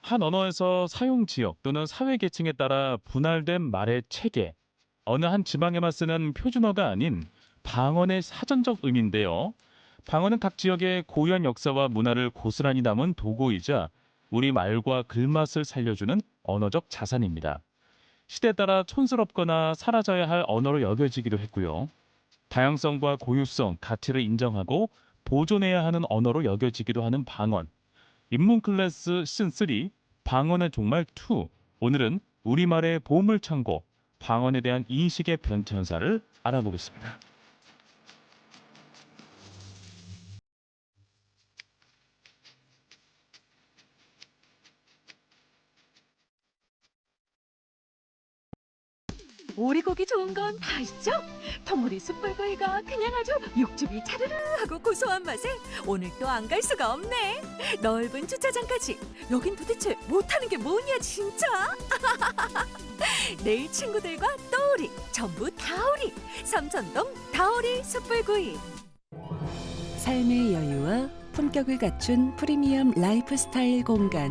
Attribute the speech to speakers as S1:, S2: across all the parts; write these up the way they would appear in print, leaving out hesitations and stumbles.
S1: 한 언어에서 사용 지역 또는 사회 계층에 따라 분할된 말의 체계, 어느 한 지방에만 쓰는 표준어가 아닌 방언의 사전적 의미인데요. 방언은 각 지역의 고유한 역사와 문화를 고스란히 담은 도구이자 우리 말과 글맛을 살려주는 언어적 자산입니다. 시대에 따라 촌스럽거나 사라져야 할 언어로 여겨지기도 했고요. 다양성과 고유성, 가치를 인정하고 보존해야 하는 언어로 여겨지기도 하는 방언. 입문 클래스 시즌 3 방언의 종말 2. 오늘은 우리말의 보물창고, 방언에 대한 인식의 변천사를 알아보겠습니다.
S2: 오리고기 좋은 건 다 아시죠? 통오리 숯불구이가 그냥 아주 육즙이 차르르 하고 고소한 맛에 오늘 또 안 갈 수가 없네. 넓은 주차장까지. 여긴 도대체 못하는 게 뭐냐 진짜. 내일 친구들과 떠오리, 전부 다오리. 삼천동 다오리 숯불구이.
S3: 삶의 여유와 품격을 갖춘 프리미엄 라이프 스타일 공간.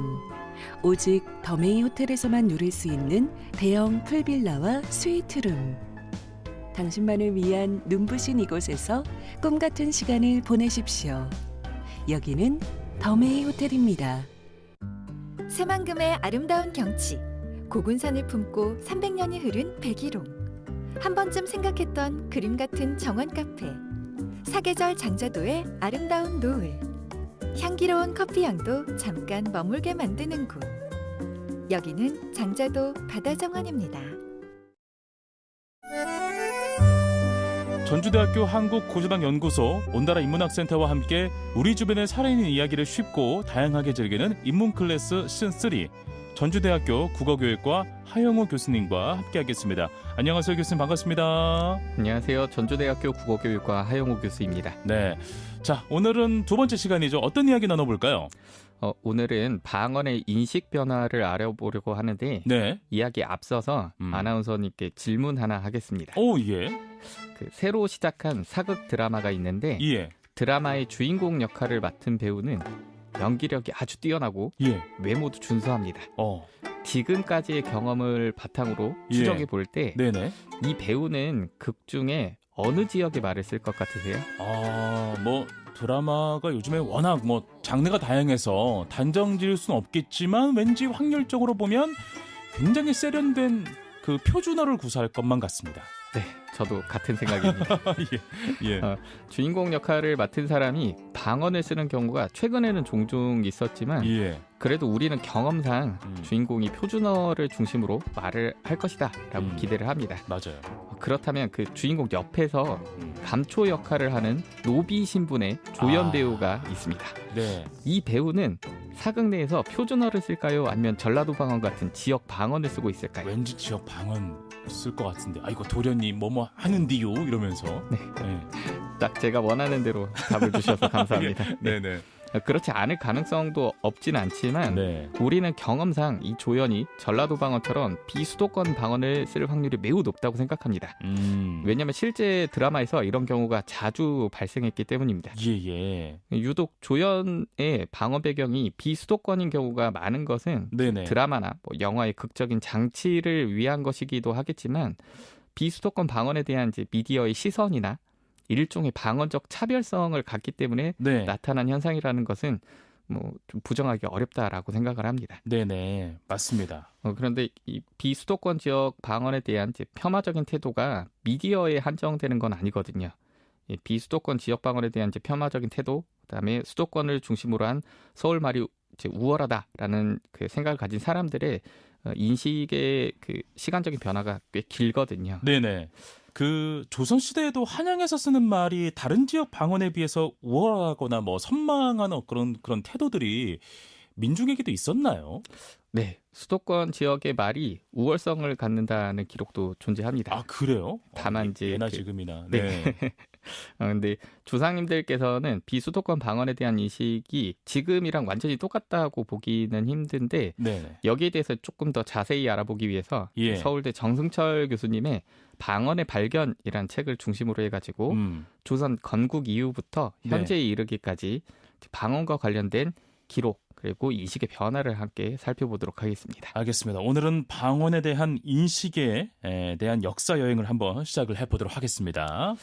S3: 오직 더메이 호텔에서만 누릴 수 있는 대형 풀빌라와 스위트룸. 당신만을 위한 눈부신 이곳에서 꿈같은 시간을 보내십시오. 여기는 더메이 호텔입니다.
S4: 새만금의 아름다운 경치, 고군산을 품고 300년이 흐른 백일홍. 한 번쯤 생각했던 그림 같은 정원 카페. 사계절 장자도의 아름다운 노을. 향기로운 커피 향도 잠깐 머물게 만드는 곳. 여기는 장자도 바다정원입니다.
S1: 전주대학교 한국고조당연구소 온다라 인문학센터와 함께 우리 주변의 살아있는 이야기를 쉽고 다양하게 즐기는 인문 클래스 시즌 3. 전주대학교 국어교육과 하영우 교수님과 함께하겠습니다. 안녕하세요, 교수님. 반갑습니다.
S5: 안녕하세요. 전주대학교 국어교육과 하영우 교수입니다.
S1: 네, 자, 오늘은 두 번째 시간이죠. 어떤 이야기 나눠볼까요?
S5: 오늘은 방언의 인식 변화를 알아보려고 하는데
S1: 네.
S5: 이야기 앞서서 아나운서님께 질문 하나 하겠습니다.
S1: 오, 예.
S5: 새로 시작한 사극 드라마가 있는데
S1: 예.
S5: 드라마의 주인공 역할을 맡은 배우는 연기력이 아주 뛰어나고
S1: 예.
S5: 외모도 준수합니다. 지금까지의 경험을 바탕으로
S1: 예.
S5: 추정해 볼 때 이
S1: 네네.
S5: 배우는 극 중에 어느 지역의 말을 쓸 것 같으세요?
S1: 드라마가 요즘에 워낙 장르가 다양해서 단정 지을 수는 없겠지만 왠지 확률적으로 보면 굉장히 세련된 그 표준어를 구사할 것만 같습니다.
S5: 네, 저도 같은 생각입니다.
S1: 예.
S5: 주인공 역할을 맡은 사람이 방언을 쓰는 경우가 최근에는 종종 있었지만
S1: 예.
S5: 그래도 우리는 경험상 주인공이 표준어를 중심으로 말을 할 것이다 라고 기대를 합니다.
S1: 맞아요.
S5: 그렇다면 그 주인공 옆에서 감초 역할을 하는 노비 신분의 조연 배우가 있습니다.
S1: 네.
S5: 이 배우는 사극 내에서 표준어를 쓸까요? 아니면 전라도 방언 같은 지역 방언을 쓰고 있을까요?
S1: 왠지 지역 방언 쓸 것 같은데. 아이고, 도련님 뭐뭐 하는디요 이러면서.
S5: 네. 딱 제가 원하는 대로 답을 주셔서 감사합니다.
S1: 네네.
S5: 그렇지 않을 가능성도 없진 않지만
S1: 네.
S5: 우리는 경험상 이 조연이 전라도 방언처럼 비수도권 방언을 쓸 확률이 매우 높다고 생각합니다. 왜냐하면 실제 드라마에서 이런 경우가 자주 발생했기 때문입니다.
S1: 예.
S5: 유독 조연의 방언 배경이 비수도권인 경우가 많은 것은
S1: 네네.
S5: 드라마나 영화의 극적인 장치를 위한 것이기도 하겠지만 비수도권 방언에 대한 이제 미디어의 시선이나 일종의 방언적 차별성을 갖기 때문에
S1: 네.
S5: 나타난 현상이라는 것은 좀 부정하기 어렵다라고 생각을 합니다.
S1: 네네. 맞습니다.
S5: 그런데 이 비수도권 지역 방언에 대한 이제 폄하적인 태도가 미디어에 한정되는 건 아니거든요. 이 비수도권 지역 방언에 대한 이제 폄하적인 태도, 그다음에 수도권을 중심으로 한 서울 말이 이제 우월하다라는 그 생각을 가진 사람들의 인식의 그 시간적인 변화가 꽤 길거든요.
S1: 네네. 그 조선시대에도 한양에서 쓰는 말이 다른 지역 방언에 비해서 우월하거나 선망하는 그런 태도들이 민중에게도 있었나요?
S5: 네, 수도권 지역의 말이 우월성을 갖는다는 기록도 존재합니다.
S1: 아, 그래요?
S5: 다만 이제
S1: 예나 지금이나.
S5: 네. 근데 조상님들께서는 비수도권 방언에 대한 인식이 지금이랑 완전히 똑같다고 보기는 힘든데
S1: 네네.
S5: 여기에 대해서 조금 더 자세히 알아보기 위해서
S1: 예.
S5: 서울대 정승철 교수님의 방언의 발견이란 책을 중심으로 해가지고 조선 건국 이후부터 현재에 이르기까지 방언과 관련된 기록 그리고 인식의 변화를 함께 살펴보도록 하겠습니다.
S1: 알겠습니다. 오늘은 방언에 대한 인식에 대한 역사 여행을 한번 시작을 해보도록 하겠습니다.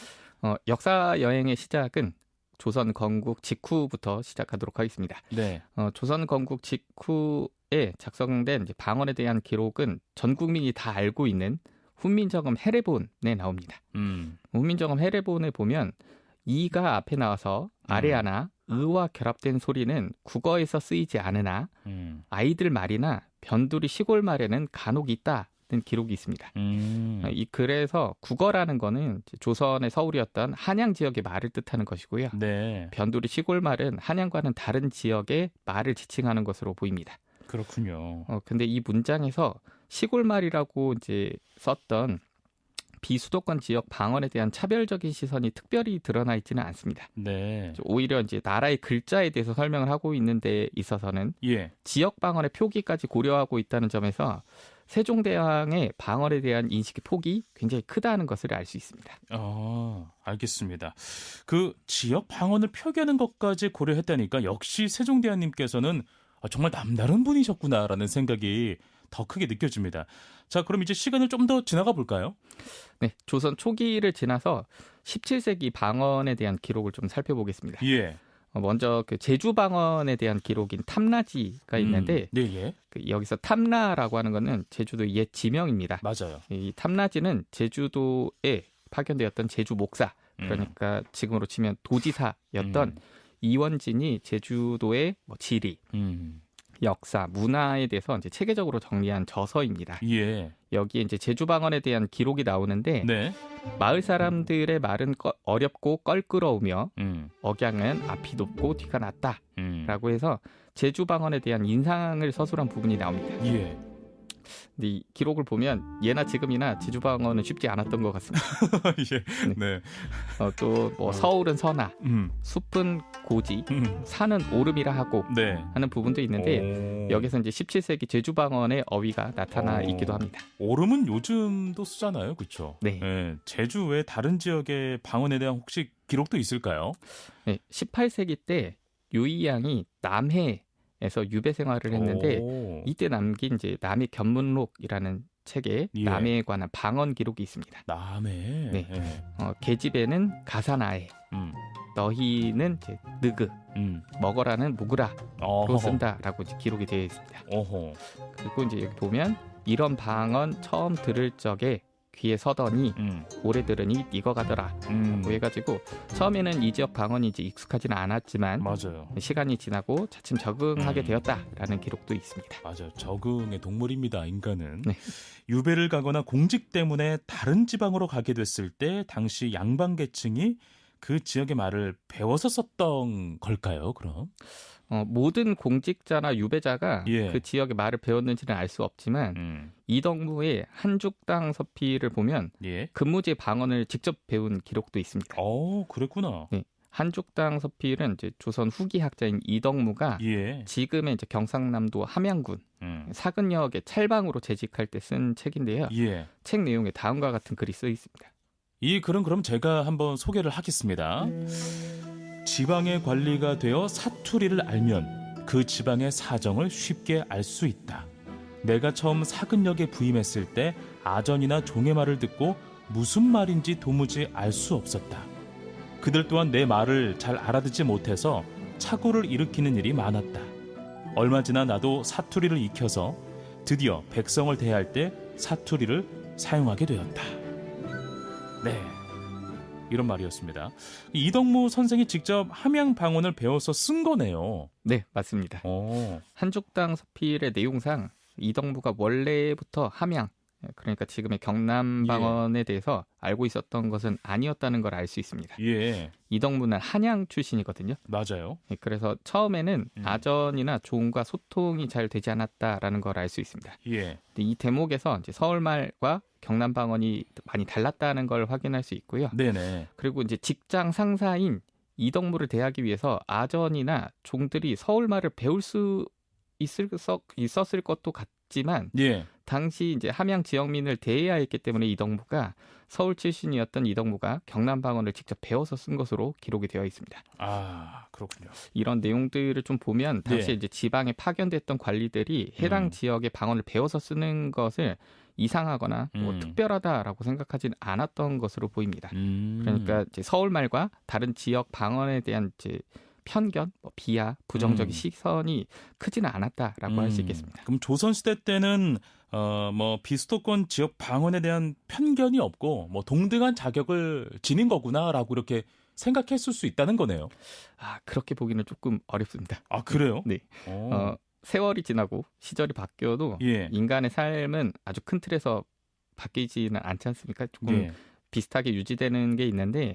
S5: 역사 여행의 시작은 조선 건국 직후부터 시작하도록 하겠습니다.
S1: 네.
S5: 조선 건국 직후에 작성된 이제 방언에 대한 기록은 전 국민이 다 알고 있는 훈민정음 해례본에 나옵니다. 훈민정음 해례본에 보면 이가 앞에 나와서 아래 하나 의와 결합된 소리는 국어에서 쓰이지 않으나 아이들 말이나 변두리 시골 말에는 간혹 있다는 기록이 있습니다. 그래서 국어라는 거는 조선의 서울이었던 한양 지역의 말을 뜻하는 것이고요.
S1: 네.
S5: 변두리 시골 말은 한양과는 다른 지역의 말을 지칭하는 것으로 보입니다.
S1: 그렇군요.
S5: 근데 이 문장에서 시골 말이라고 이제 썼던 비수도권 지역 방언에 대한 차별적인 시선이 특별히 드러나 있지는 않습니다.
S1: 네.
S5: 오히려 이제 나라의 글자에 대해서 설명을 하고 있는 데 있어서는
S1: 예.
S5: 지역 방언의 표기까지 고려하고 있다는 점에서 세종대왕의 방언에 대한 인식의 폭이 굉장히 크다는 것을 알 수 있습니다.
S1: 알겠습니다. 그 지역 방언을 표기하는 것까지 고려했다니까 역시 세종대왕님께서는 정말 남다른 분이셨구나라는 생각이 더 크게 느껴집니다. 자, 그럼 이제 시간을 좀 더 지나가 볼까요?
S5: 네, 조선 초기를 지나서 17세기 방언에 대한 기록을 좀 살펴보겠습니다.
S1: 예.
S5: 먼저 그 제주 방언에 대한 기록인 탐라지가 있는데
S1: 네, 예.
S5: 여기서 탐라라고 하는 것은 제주도의 옛 지명입니다.
S1: 맞아요.
S5: 이 탐라지는 제주도에 파견되었던 제주 목사, 그러니까 지금으로 치면 도지사였던 이원진이 제주도의 지리, 역사, 문화에 대해서 이제 체계적으로 정리한 저서입니다.
S1: 예.
S5: 여기에 이제 제주 방언에 대한 기록이 나오는데
S1: 네.
S5: 마을 사람들의 말은 어렵고 껄끄러우며 억양은 앞이 높고 뒤가 낮다라고 해서 제주 방언에 대한 인상을 서술한 부분이 나옵니다.
S1: 예.
S5: 근데 이 기록을 보면 예나 지금이나 제주 방언은 쉽지 않았던 것 같습니다.
S1: 예. 네.
S5: 또 뭐 서울은 서나, 숲은 고지, 산은 오름이라 하고
S1: 네.
S5: 하는 부분도 있는데 여기서 이제 17세기 제주 방언의 어휘가 나타나 있기도 합니다.
S1: 오름은 요즘도 쓰잖아요, 그렇죠?
S5: 네.
S1: 네. 제주 외 다른 지역의 방언에 대한 혹시 기록도 있을까요?
S5: 네, 18세기 때 유이양이 남해에서 유배 생활을 했는데 이때 남긴 이제 남해 견문록이라는 책에
S1: 예.
S5: 남해에 관한 방언 기록이 있습니다.
S1: 남해.
S5: 네.
S1: 예.
S5: 계집애는 가사나에, 너희는 이제 느그, 먹어라는 무그라로 쓴다라고 이제 기록이 되어 있습니다.
S1: 어허.
S5: 그리고 이제 여기 보면 이런 방언 처음 들을 적에 귀에 서더니 오래 들으니 익어가더라 라고 해가지고 처음에는 이 지역 방언이 이제 익숙하지는 않았지만
S1: 맞아요.
S5: 시간이 지나고 차츰 적응하게 되었다라는 기록도 있습니다.
S1: 맞아요. 적응의 동물입니다, 인간은.
S5: 네.
S1: 유배를 가거나 공직 때문에 다른 지방으로 가게 됐을 때 당시 양반 계층이 그 지역의 말을 배워서 썼던 걸까요, 그럼?
S5: 모든 공직자나 유배자가
S1: 예.
S5: 그 지역의 말을 배웠는지는 알 수 없지만 이덕무의 한죽당 서피를 보면
S1: 예.
S5: 근무지 방언을 직접 배운 기록도 있습니다.
S1: 그랬구나.
S5: 네. 한죽당 서필은 이제 조선 후기 학자인 이덕무가
S1: 예.
S5: 지금의 이제 경상남도 함양군 사근역의 찰방으로 재직할 때 쓴 책인데요.
S1: 예.
S5: 책 내용에 다음과 같은 글이 쓰여 있습니다.
S1: 이 글은 그럼 제가 한번 소개를 하겠습니다. 지방의 관리가 되어 사투리를 알면 그 지방의 사정을 쉽게 알 수 있다. 내가 처음 사근역에 부임했을 때 아전이나 종의 말을 듣고 무슨 말인지 도무지 알 수 없었다. 그들 또한 내 말을 잘 알아듣지 못해서 착오를 일으키는 일이 많았다. 얼마 지나 나도 사투리를 익혀서 드디어 백성을 대할 때 사투리를 사용하게 되었다. 네, 이런 말이었습니다. 이덕무 선생이 직접 함양 방언을 배워서 쓴 거네요.
S5: 네, 맞습니다. 한죽당 서필의 내용상 이덕무가 원래부터 함양, 그러니까 지금의 경남 방언에 대해서 알고 있었던 것은 아니었다는 걸 알 수 있습니다.
S1: 예.
S5: 이덕무는 한양 출신이거든요.
S1: 맞아요.
S5: 그래서 처음에는 아전이나 종과 소통이 잘 되지 않았다라는 걸 알 수 있습니다.
S1: 예.
S5: 이 대목에서 이제 서울말과 경남 방언이 많이 달랐다는 걸 확인할 수 있고요.
S1: 네네.
S5: 그리고 이제 직장 상사인 이덕무를 대하기 위해서 아전이나 종들이 서울말을 배울 수 있었을 것도 있지만
S1: 예.
S5: 당시 이제 함양 지역민을 대해야 했기 때문에 이덕무가 서울 출신이었던 이덕무가 경남 방언을 직접 배워서 쓴 것으로 기록이 되어 있습니다.
S1: 아, 그렇군요.
S5: 이런 내용들을 좀 보면 당시
S1: 네.
S5: 이제 지방에 파견됐던 관리들이 해당 지역의 방언을 배워서 쓰는 것을 이상하거나 뭐 특별하다라고 생각하지는 않았던 것으로 보입니다. 그러니까 이제 서울말과 다른 지역 방언에 대한 이제 편견, 뭐 비하, 부정적인 시선이 크지는 않았다라고 할 수 있겠습니다.
S1: 그럼 조선시대 때는 뭐 비수도권 지역 방언에 대한 편견이 없고 뭐 동등한 자격을 지닌 거구나라고 이렇게 생각했을 수 있다는 거네요.
S5: 아, 그렇게 보기는 조금 어렵습니다.
S1: 아, 그래요?
S5: 네. 세월이 지나고 시절이 바뀌어도
S1: 예.
S5: 인간의 삶은 아주 큰 틀에서 바뀌지는 않지 않습니까? 조금
S1: 예.
S5: 비슷하게 유지되는 게 있는데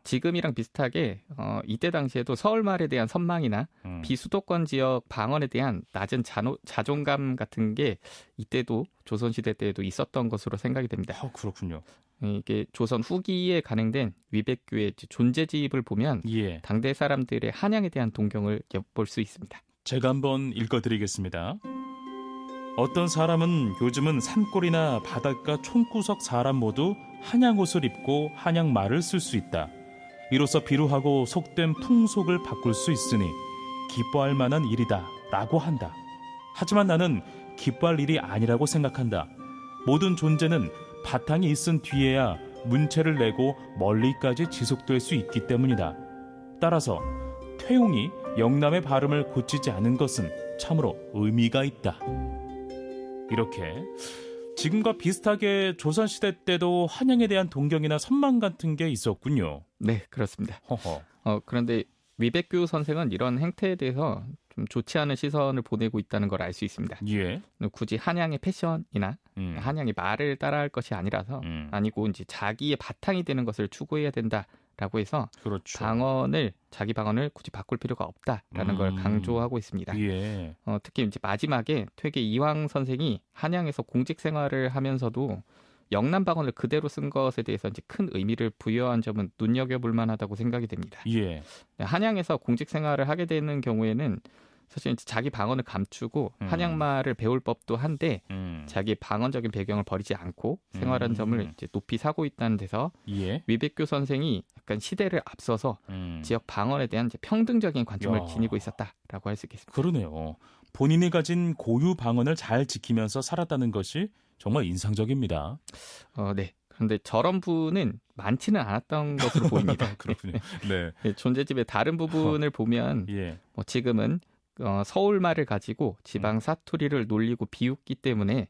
S5: 지금이랑 비슷하게 이때 당시에도 서울말에 대한 선망이나 비수도권 지역 방언에 대한 낮은 자존감 같은 게 이때도 조선시대 때에도 있었던 것으로 생각이 됩니다.
S1: 그렇군요.
S5: 이게 조선 후기에 간행된 위백교의 존재집을 보면
S1: 예.
S5: 당대 사람들의 한양에 대한 동경을 엿볼 수 있습니다.
S1: 제가 한번 읽어드리겠습니다. 어떤 사람은 요즘은 산골이나 바닷가 촌구석 사람 모두 한양 옷을 입고 한양 말을 쓸 수 있다. 이로써 비루하고 속된 풍속을 바꿀 수 있으니 기뻐할 만한 일이다 라고 한다. 하지만 나는 기뻐할 일이 아니라고 생각한다. 모든 존재는 바탕이 있은 뒤에야 문체를 내고 멀리까지 지속될 수 있기 때문이다. 따라서 퇴용이 영남의 발음을 고치지 않은 것은 참으로 의미가 있다. 이렇게 지금과 비슷하게 조선시대 때도 한양에 대한 동경이나 선망 같은 게 있었군요.
S5: 네, 그렇습니다.
S1: 허허.
S5: 그런데 위백교 선생은 이런 행태에 대해서 좀 좋지 않은 시선을 보내고 있다는 걸 알 수 있습니다.
S1: 예.
S5: 굳이 한양의 패션이나 한양의 말을 따라할 것이 아니라서 아니고 이제 자기의 바탕이 되는 것을 추구해야 된다라고 해서
S1: 그렇죠.
S5: 자기 방언을 굳이 바꿀 필요가 없다라는 걸 강조하고 있습니다.
S1: 예.
S5: 특히 이제 마지막에 퇴계 이황 선생이 한양에서 공직 생활을 하면서도 영남 방언을 그대로 쓴 것에 대해서 이제 큰 의미를 부여한 점은 눈여겨볼 만하다고 생각이 됩니다.
S1: 예.
S5: 한양에서 공직 생활을 하게 되는 경우에는 사실 이제 자기 방언을 감추고 한양말을 배울 법도 한데 자기 방언적인 배경을 버리지 않고 생활하는 점을 이제 높이 사고 있다는 데서
S1: 예.
S5: 위백교 선생이 약간 시대를 앞서서 지역 방언에 대한 이제 평등적인 관점을
S1: 야.
S5: 지니고 있었다라고 할 수 있겠습니다.
S1: 그러네요. 본인이 가진 고유 방언을 잘 지키면서 살았다는 것이 정말 인상적입니다.
S5: 네. 그런데 저런 분은 많지는 않았던 것으로 보입니다.
S1: 그렇군요. 네.
S5: 네, 존재집의 다른 부분을 보면
S1: 예.
S5: 뭐 지금은 서울말을 가지고 지방 사투리를 놀리고 비웃기 때문에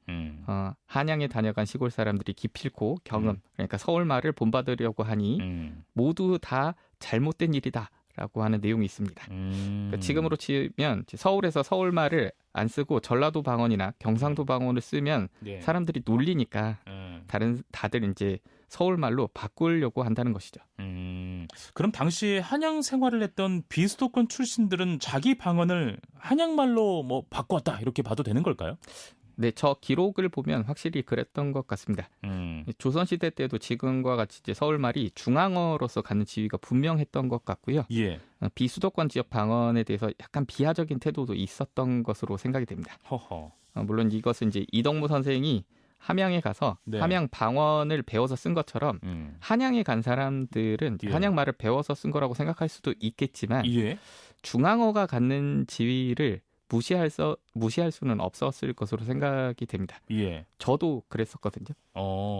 S5: 한양에 다녀간 시골 사람들이 기필코 경음, 그러니까 서울말을 본받으려고 하니 모두 다 잘못된 일이다라고 하는 내용이 있습니다. 그러니까 지금으로 치면 서울에서 서울말을 안 쓰고 전라도 방언이나 경상도 방언을 쓰면
S1: 네.
S5: 사람들이 놀리니까 다들 이제 서울말로 바꾸려고 한다는 것이죠.
S1: 그럼 당시 한양 생활을 했던 비수도권 출신들은 자기 방언을 한양말로 뭐 바꿨다 이렇게 봐도 되는 걸까요?
S5: 네, 저 기록을 보면 확실히 그랬던 것 같습니다. 조선시대 때도 지금과 같이 이제 서울말이 중앙어로서 갖는 지위가 분명했던 것 같고요.
S1: 예.
S5: 비수도권 지역 방언에 대해서 약간 비하적인 태도도 있었던 것으로 생각이 됩니다.
S1: 허허.
S5: 물론 이것은 이제 이덕무 선생이 함양에 가서
S1: 네.
S5: 함양 방언을 배워서 쓴 것처럼 한양에 간 사람들은
S1: 예.
S5: 한양말을 배워서 쓴 거라고 생각할 수도 있겠지만
S1: 예.
S5: 중앙어가 갖는 지위를 무시할 수는 없었을 것으로 생각이 됩니다.
S1: 예.
S5: 저도 그랬었거든요.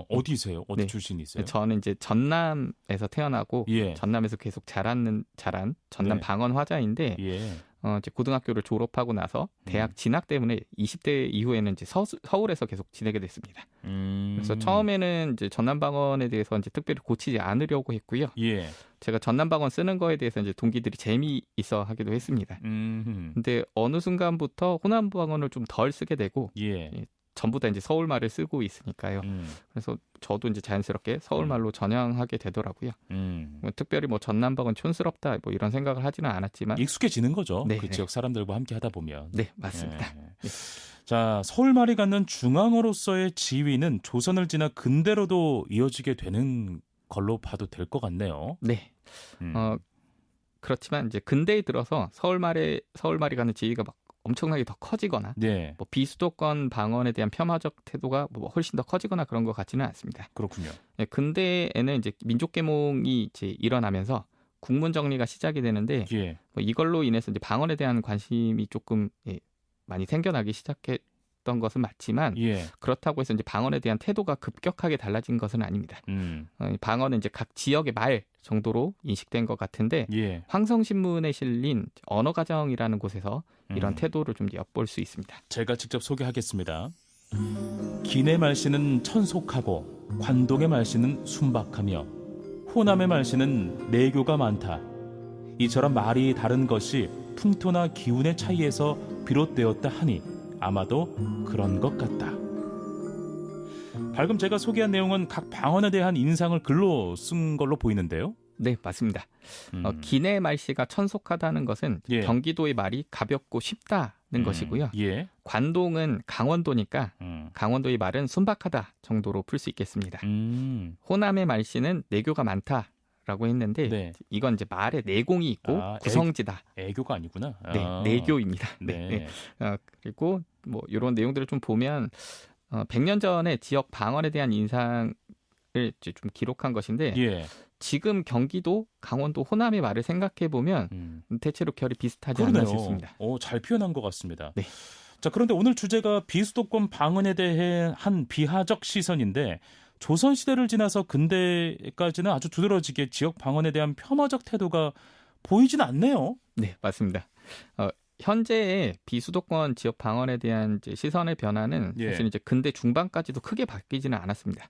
S1: 어디세요? 어디
S5: 네.
S1: 출신이세요?
S5: 저는 이제 전남에서 태어나고
S1: 예.
S5: 전남에서 계속 자란 전남
S1: 네.
S5: 방언 화자인데
S1: 예.
S5: 이제 고등학교를 졸업하고 나서 대학 진학 때문에 20대 이후에는 이제 서울에서 계속 지내게 됐습니다. 그래서 처음에는 이제 전남 방언에 대해서 이제 특별히 고치지 않으려고 했고요.
S1: 예.
S5: 제가 전남 방언 쓰는 거에 대해서 이제 동기들이 재미있어 하기도 했습니다. 근데 어느 순간부터 호남 방언을 좀 덜 쓰게 되고
S1: 예.
S5: 전부 다 이제 서울말을 쓰고 있으니까요. 그래서 저도 이제 자연스럽게 서울말로 전향하게 되더라고요. 특별히 뭐 전남 방언 촌스럽다 뭐 이런 생각을 하지는 않았지만
S1: 익숙해지는 거죠.
S5: 네,
S1: 그
S5: 네.
S1: 지역 사람들과 함께 하다 보면.
S5: 네, 맞습니다.
S1: 예. 자, 서울말이 갖는 중앙어로서의 지위는 조선을 지나 근대로도 이어지게 되는 걸로 봐도 될 것 같네요.
S5: 네. 그렇지만 이제 근대에 들어서 서울말이 갖는 지위가 막 엄청나게 더 커지거나
S1: 네.
S5: 뭐 비수도권 방언에 대한 폄하적 태도가 뭐 훨씬 더 커지거나 그런 것 같지는 않습니다.
S1: 그렇군요.
S5: 예, 근대에는 이제 민족 계몽이 이제 일어나면서 국문 정리가 시작이 되는데
S1: 예.
S5: 뭐 이걸로 인해서 이제 방언에 대한 관심이 조금 많이 생겨나기 시작했던 것은 맞지만
S1: 예.
S5: 그렇다고 해서 이제 방언에 대한 태도가 급격하게 달라진 것은 아닙니다. 방언은 이제 각 지역의 말 정도로 인식된 것 같은데
S1: 예.
S5: 황성신문에 실린 언어가정이라는 곳에서 이런 태도를 좀 엿볼 수 있습니다.
S1: 제가 직접 소개하겠습니다. 기내 말씨는 천속하고 관동의 말씨는 순박하며 호남의 말씨는 내교가 많다. 이처럼 말이 다른 것이 풍토나 기운의 차이에서 비롯되었다 하니 아마도 그런 것 같다. 방금 제가 소개한 내용은 각 방언에 대한 인상을 글로 쓴 걸로 보이는데요.
S5: 네, 맞습니다. 기내 말씨가 천속하다는 것은
S1: 예.
S5: 경기도의 말이 가볍고 쉽다는 것이고요.
S1: 예.
S5: 관동은 강원도니까 강원도의 말은 순박하다 정도로 풀 수 있겠습니다. 호남의 말씨는 내교가 많다라고 했는데
S1: 네.
S5: 이건 이제 말에 내공이 있고 구성지다.
S1: 애교가 아니구나.
S5: 네, 내교입니다.
S1: 네.
S5: 그리고 뭐 이런 내용들을 좀 보면 100년 전에 지역 방언에 대한 인상을 이제 좀 기록한 것인데
S1: 예.
S5: 지금 경기도, 강원도, 호남의 말을 생각해 보면 대체로 결이 비슷하지 않나
S1: 그러네요.
S5: 싶습니다.
S1: 잘 표현한 것 같습니다.
S5: 네.
S1: 자, 그런데 오늘 주제가 비수도권 방언에 대해 한 비하적 시선인데 조선 시대를 지나서 근대까지는 아주 두드러지게 지역 방언에 대한 폄하적 태도가 보이진 않네요.
S5: 네, 맞습니다. 현재의 비수도권 지역 방언에 대한 이제 시선의 변화는
S1: 예.
S5: 사실 이제 근대 중반까지도 크게 바뀌지는 않았습니다.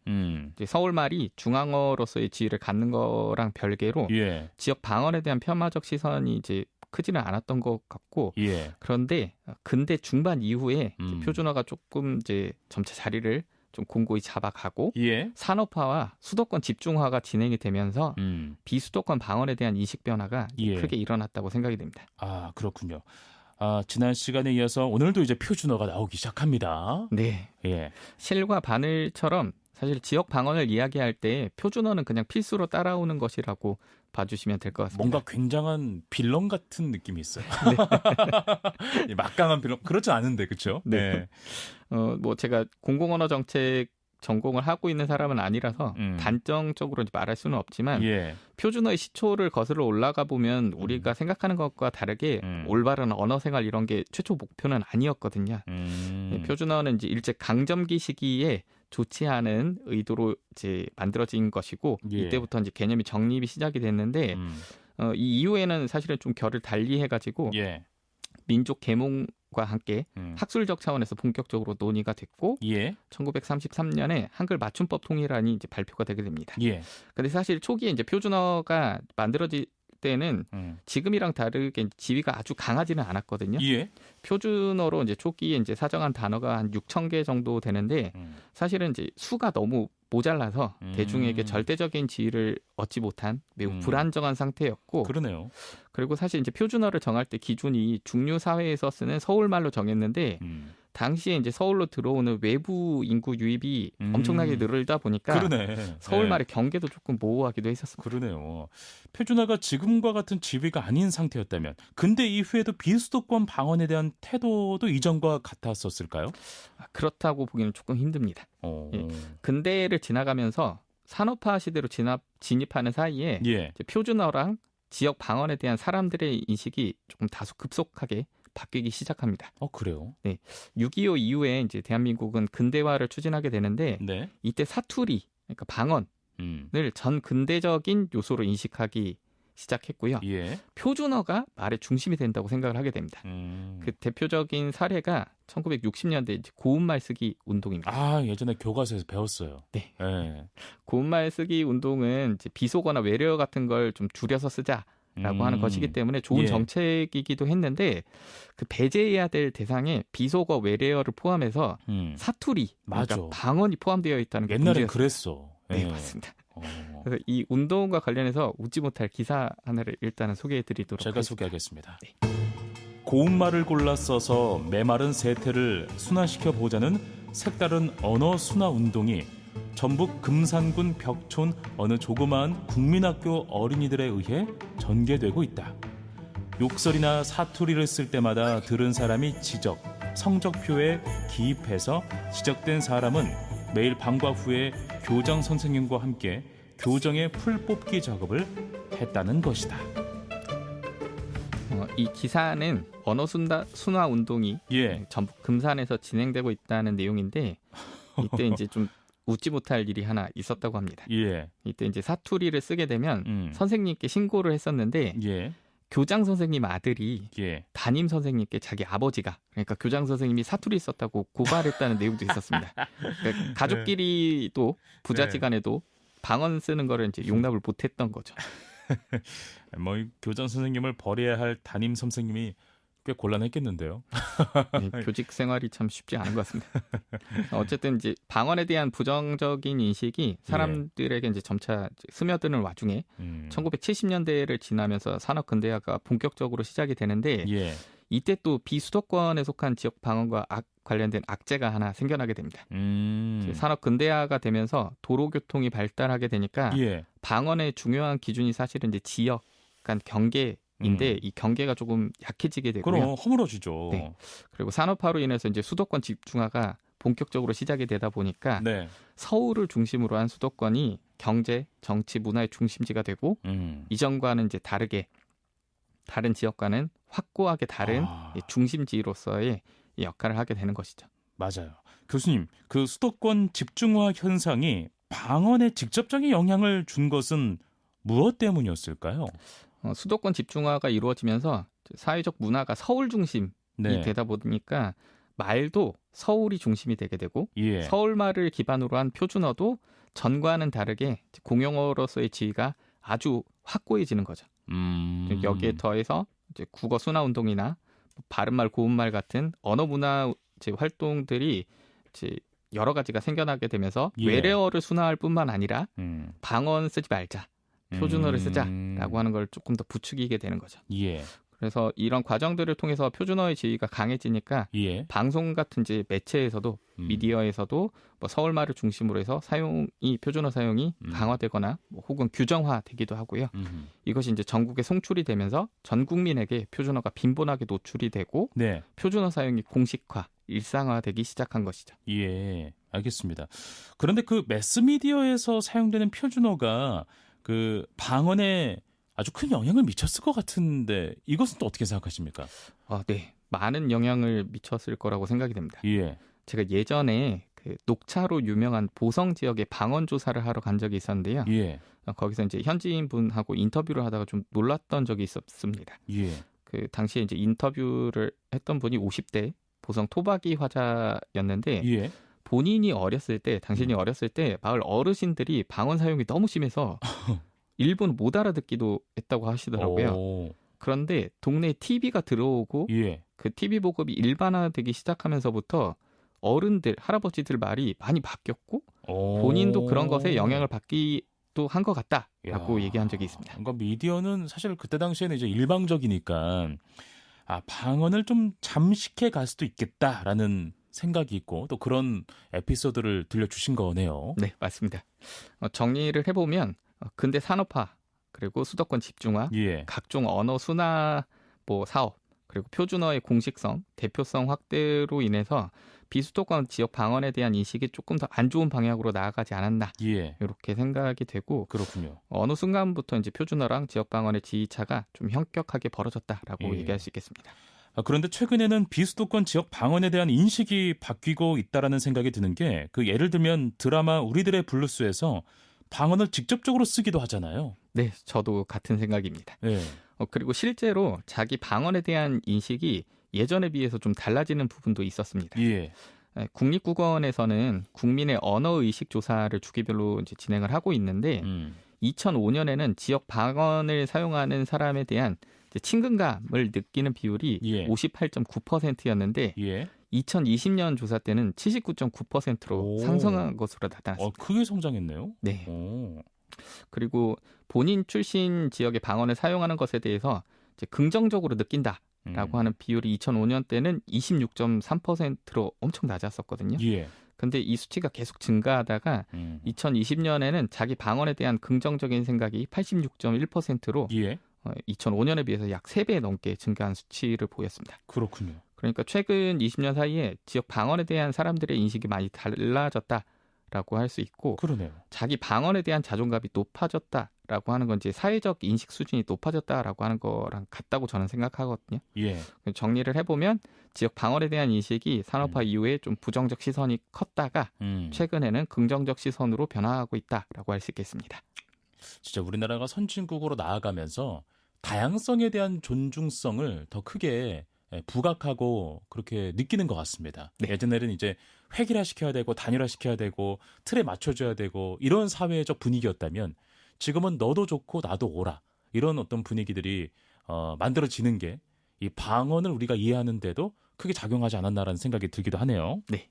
S5: 이제 서울말이 중앙어로서의 지위를 갖는 거랑 별개로
S1: 예.
S5: 지역 방언에 대한 폄하적 시선이 이제 크지는 않았던 것 같고
S1: 예.
S5: 그런데 근대 중반 이후에 이제 표준어가 조금 이제 점차 자리를 좀 공고히 잡아가고
S1: 예.
S5: 산업화와 수도권 집중화가 진행이 되면서 비수도권 방언에 대한 인식 변화가
S1: 예.
S5: 크게 일어났다고 생각이 됩니다.
S1: 아, 그렇군요. 지난 시간에 이어서 오늘도 이제 표준어가 나오기 시작합니다.
S5: 네.
S1: 예.
S5: 실과 바늘처럼 사실 지역 방언을 이야기할 때 표준어는 그냥 필수로 따라오는 것이라고 봐주시면 될 것 같습니다.
S1: 뭔가 굉장한 빌런 같은 느낌이 있어요. 네. 막강한 빌런. 그렇지 않은데, 그렇죠?
S5: 네. 뭐 제가 공공언어 정책 전공을 하고 있는 사람은 아니라서 단정적으로 말할 수는 없지만
S1: 예.
S5: 표준어의 시초를 거슬러 올라가 보면 우리가 생각하는 것과 다르게 올바른 언어 생활 이런 게 최초 목표는 아니었거든요. 표준어는 이제 일제 강점기 시기에 좋지 않은 의도로 이제 만들어진 것이고
S1: 예.
S5: 이때부터 이제 개념이 정립이 시작이 됐는데 이 이후에는 사실은 좀 결을 달리해가지고
S1: 예.
S5: 민족 계몽과 함께 학술적 차원에서 본격적으로 논의가 됐고
S1: 예.
S5: 1933년에 한글 맞춤법 통일안이 이제 발표가 되게 됩니다.
S1: 예.
S5: 근데 사실 초기에 이제 표준어가 만들어질 때는 지금이랑 다르게 지위가 아주 강하지는 않았거든요.
S1: 예.
S5: 표준어로 이제 초기에 이제 사정한 단어가 한 6,000개 정도 되는데 사실은 이제 수가 너무 모자라서 대중에게 절대적인 지위를 얻지 못한 매우 불안정한 상태였고
S1: 그러네요.
S5: 그리고 사실 이제 표준어를 정할 때 기준이 중류 사회에서 쓰는 서울말로 정했는데 당시에 이제 서울로 들어오는 외부 인구 유입이 엄청나게 늘다 보니까
S1: 그러네.
S5: 서울말의 경계도 조금 모호하기도 했었습니다.
S1: 그러네요. 표준어가 지금과 같은 지위가 아닌 상태였다면 근대 이후에도 비수도권 방언에 대한 태도도 이전과 같았었을까요?
S5: 그렇다고 보기는 조금 힘듭니다. 예. 근대를 지나가면서 산업화 시대로 진입하는 사이에
S1: 예.
S5: 이제 표준어랑 지역 방언에 대한 사람들의 인식이 조금 다소 급속하게 바뀌기 시작합니다.
S1: 그래요?
S5: 네. 6.25 이후에 이제 대한민국은 근대화를 추진하게 되는데
S1: 네.
S5: 이때 사투리, 그러니까 방언을 전 근대적인 요소로 인식하기 시작했고요.
S1: 예.
S5: 표준어가 말의 중심이 된다고 생각을 하게 됩니다. 그 대표적인 사례가 1960년대 이제 고운말 쓰기 운동입니다.
S1: 예전에 교과서에서 배웠어요.
S5: 네.
S1: 예.
S5: 고운말 쓰기 운동은 이제 비속어나 외래어 같은 걸 좀 줄여서 쓰자라고 하는 것이기 때문에 좋은
S1: 예.
S5: 정책이기도 했는데 그 배제해야 될 대상에 비속어 외래어를 포함해서 사투리,
S1: 맞아.
S5: 그러니까 방언이 포함되어 있다는 게
S1: 옛날엔
S5: 문제였습니다.
S1: 그랬어.
S5: 네,
S1: 예.
S5: 맞습니다. 그래서 이 운동과 관련해서 웃지 못할 기사 하나를 일단은 소개해드리도록
S1: 제가
S5: 하겠습니다.
S1: 소개하겠습니다.
S5: 네.
S1: 고운말을 골라 써서 메마른 세태를 순화시켜 보자는 색다른 언어 순화 운동이 전북 금산군 벽촌 어느 조그마한 국민학교 어린이들에 의해 전개되고 있다. 욕설이나 사투리를 쓸 때마다 들은 사람이 지적, 성적표에 기입해서 지적된 사람은 매일 방과 후에 교장 선생님과 함께 교정의 풀뽑기 작업을 했다는 것이다.
S5: 이 기사는 언어 순화 운동이
S1: 예,
S5: 전북 금산에서 진행되고 있다는 내용인데 이때 이제 좀 웃지 못할 일이 하나 있었다고 합니다.
S1: 예,
S5: 이때 이제 사투리를 쓰게 되면 선생님께 신고를 했었는데
S1: 예,
S5: 교장 선생님 아들이
S1: 예.
S5: 담임 선생님께 자기 아버지가 그러니까 교장 선생님이 사투리 썼다고 고발했다는 내용도 있었습니다. 그러니까 가족끼리도 부자지간에도 방언 쓰는 거를 이제 용납을 못했던 거죠.
S1: 뭐이 교장 선생님을 버려야 할 담임 선생님이 꽤 곤란했겠는데요.
S5: 네, 교직 생활이 참 쉽지 않은 것 같습니다. 어쨌든 이제 방언에 대한 부정적인 인식이 사람들에게 이제 점차 스며드는 와중에 1970년대를 지나면서 산업 근대화가 본격적으로 시작이 되는데
S1: 예,
S5: 이때 또 비수도권에 속한 지역 방언과 관련된 악재가 하나 생겨나게 됩니다. 산업 근대화가 되면서 도로교통이 발달하게 되니까
S1: 예,
S5: 방언의 중요한 기준이 사실은 이제 지역 간 경계인데 이 경계가 조금 약해지게 되고요.
S1: 그럼 허물어지죠.
S5: 네. 그리고 산업화로 인해서 이제 수도권 집중화가 본격적으로 시작이 되다 보니까
S1: 네,
S5: 서울을 중심으로 한 수도권이 경제, 정치, 문화의 중심지가 되고 이전과는 이제 다르게 다른 지역과는 확고하게 다른 이 중심지로서의 이 역할을 하게 되는 것이죠.
S1: 맞아요. 교수님, 그 수도권 집중화 현상이 방언에 직접적인 영향을 준 것은 무엇 때문이었을까요?
S5: 수도권 집중화가 이루어지면서 사회적 문화가 서울 중심이
S1: 네,
S5: 되다 보니까 말도 서울이 중심이 되게 되고
S1: 예,
S5: 서울말을 기반으로 한 표준어도 전과는 다르게 공용어로서의 지위가 아주 확고해지는 거죠. 여기에 더해서 이제 국어 순화 운동이나 바른말 고운말 같은 언어 문화 활동들이 이제 여러 가지가 생겨나게 되면서
S1: 예.
S5: 외래어를 순화할 뿐만 아니라 방언 쓰지 말자, 표준어를
S1: 음.
S5: 쓰자라고 하는 걸 조금 더 부추기게 되는 거죠.
S1: 예,
S5: 그래서 이런 과정들을 통해서 표준어의 지위가 강해지니까
S1: 예,
S5: 방송 같은 이제 매체에서도 미디어에서도 뭐 서울말을 중심으로 해서 표준어 사용이 강화되거나 뭐 혹은 규정화되기도 하고요. 이것이 이제 전국에 송출이 되면서 전 국민에게 표준어가 빈번하게 노출이 되고
S1: 네,
S5: 표준어 사용이 공식화, 일상화되기 시작한 것이죠.
S1: 예, 알겠습니다. 그런데 그 매스미디어에서 사용되는 표준어가 그 방언에 아주 큰 영향을 미쳤을 것 같은데 이것은 또 어떻게 생각하십니까?
S5: 네, 많은 영향을 미쳤을 거라고 생각이 됩니다.
S1: 예,
S5: 제가 예전에 그 녹차로 유명한 보성 지역에 방언 조사를 하러 간 적이 있었는데요.
S1: 예,
S5: 거기서 이제 현지인 분하고 인터뷰를 하다가 좀 놀랐던 적이 있었습니다.
S1: 예,
S5: 그 당시에 이제 인터뷰를 했던 분이 50대 보성 토박이 화자였는데
S1: 예.
S5: 본인이 어렸을 때, 당신이 어렸을 때 마을 어르신들이 방언 사용이 너무 심해서 일본 못 알아듣기도 했다고 하시더라고요.
S1: 오,
S5: 그런데 동네에 TV가 들어오고
S1: 예,
S5: 그 TV 보급이 일반화되기 시작하면서부터 어른들, 할아버지들 말이 많이 바뀌었고
S1: 오.
S5: 본인도 그런 것에 영향을 받기도 한 것 같다라고
S1: 야.
S5: 얘기한 적이 있습니다.
S1: 그러니까 미디어는 사실 그때 당시에는 이제 일방적이니까 방언을 좀 잠식해 갈 수도 있겠다라는 생각이 있고 또 그런 에피소드를 들려주신 거네요.
S5: 네, 맞습니다. 정리를 해보면 근대 산업화 그리고 수도권 집중화,
S1: 예,
S5: 각종 언어 순화 사업 그리고 표준어의 공식성, 대표성 확대로 인해서 비수도권 지역 방언에 대한 인식이 조금 더 안 좋은 방향으로 나아가지 않았나
S1: 예,
S5: 이렇게 생각이 되고
S1: 그렇군요.
S5: 어느 순간부터 이제 표준어랑 지역 방언의 지위차가 좀 현격하게 벌어졌다라고
S1: 예.
S5: 얘기할 수 있겠습니다.
S1: 그런데 최근에는 비수도권 지역 방언에 대한 인식이 바뀌고 있다라는 생각이 드는 게 그 예를 들면 드라마 우리들의 블루스에서 방언을 직접적으로 쓰기도 하잖아요.
S5: 네, 저도 같은 생각입니다.
S1: 예,
S5: 그리고 실제로 자기 방언에 대한 인식이 예전에 비해서 좀 달라지는 부분도 있었습니다.
S1: 예,
S5: 국립국어원에서는 국민의 언어의식 조사를 주기별로 이제 진행을 하고 있는데 2005년에는 지역 방언을 사용하는 사람에 대한 이제 친근감을 느끼는 비율이
S1: 예.
S5: 58.9%였는데
S1: 예.
S5: 2020년 조사 때는 79.9%로
S1: 오.
S5: 상승한 것으로 나타났습니다.
S1: 크게 성장했네요.
S5: 네.
S1: 오.
S5: 그리고 본인 출신 지역의 방언을 사용하는 것에 대해서 이제 긍정적으로 느낀다라고 하는 비율이 2005년 때는 26.3%로 엄청 낮았었거든요.
S1: 예.
S5: 근데 이 수치가 계속 증가하다가 2020년에는 자기 방언에 대한 긍정적인 생각이 86.1%로
S1: 예.
S5: 2005년에 비해서 약 3배 넘게 증가한 수치를 보였습니다.
S1: 그렇군요.
S5: 그러니까 최근 20년 사이에 지역 방언에 대한 사람들의 인식이 많이 달라졌다라고 할 수 있고
S1: 그러네요.
S5: 자기 방언에 대한 자존감이 높아졌다라고 하는 건 이제 사회적 인식 수준이 높아졌다라고 하는 거랑 같다고 저는 생각하거든요.
S1: 예.
S5: 정리를 해보면 지역 방언에 대한 인식이 산업화 이후에 좀 부정적 시선이 컸다가 최근에는 긍정적 시선으로 변화하고 있다라고 할 수 있겠습니다.
S1: 진짜 우리나라가 선진국으로 나아가면서 다양성에 대한 존중성을 더 크게 부각하고 그렇게 느끼는 것 같습니다.
S5: 네.
S1: 예전에는 이제 획일화시켜야 되고 단일화시켜야 되고 틀에 맞춰줘야 되고 이런 사회적 분위기였다면 지금은 너도 좋고 나도 오라 이런 어떤 분위기들이 만들어지는 게 이 방언을 우리가 이해하는데도 크게 작용하지 않았나라는 생각이 들기도 하네요.
S5: 네.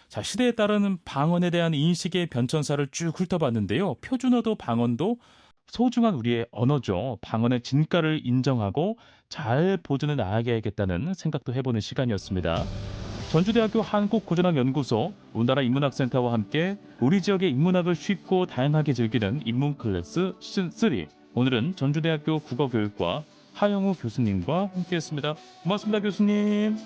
S1: 자, 시대에 따르는 방언에 대한 인식의 변천사를 쭉 훑어봤는데요. 표준어도 방언도 소중한 우리의 언어죠. 방언의 진가를 인정하고 잘 보존해 나가야겠다는 생각도 해보는 시간이었습니다. 전주대학교 한국고전학연구소, 우리나라 인문학센터와 함께 우리 지역의 인문학을 쉽고 다양하게 즐기는 인문클래스 시즌3. 오늘은 전주대학교 국어교육과 하영우 교수님과 함께했습니다. 고맙습니다, 교수님.